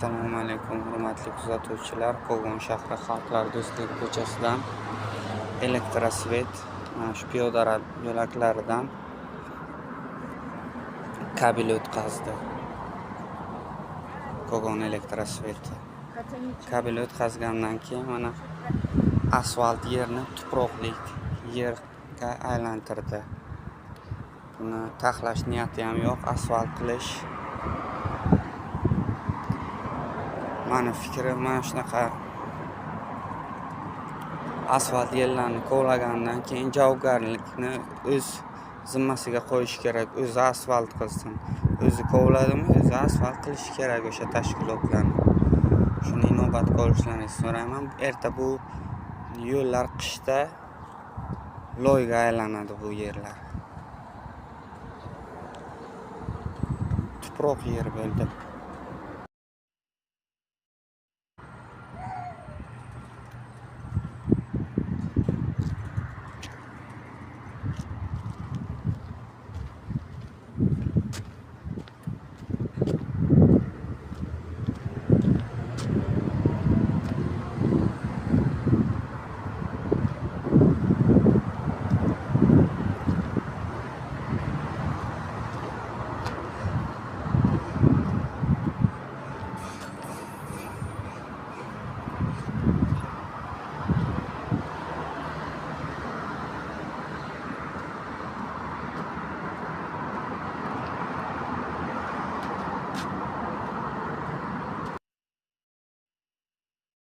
Assalomu alaykum, hurmatli kuzatuvchilar. Kogon shahri Xalqlar do'stligi ko'chasidan elektrosvet, mana shu piyoda yo'laklaridan kabel o'tkazdi. Kogon elektrosveti. Kabel o'tkazgandan keyin mana asfalt yerni tuproqlik yerga aylantirdi. Buni taxlash niyati ham yo'q, asfalt qilish. Mani fikrim mana shunaqa. Asfalt yerlarni kovlagandan keyin javobgarlikni o'z zimmasiga qo'yish kerak. O'zi asfalt qilsin. O'zi kovladimi, o'zi asfalt qilish kerak o'sha tashkilotlarni. Shuni inobatga olishlarini so'rayman. Erta bu yo'llar qishda loyga aylanadi bu yerlar. Tuproq yer bo'ldi.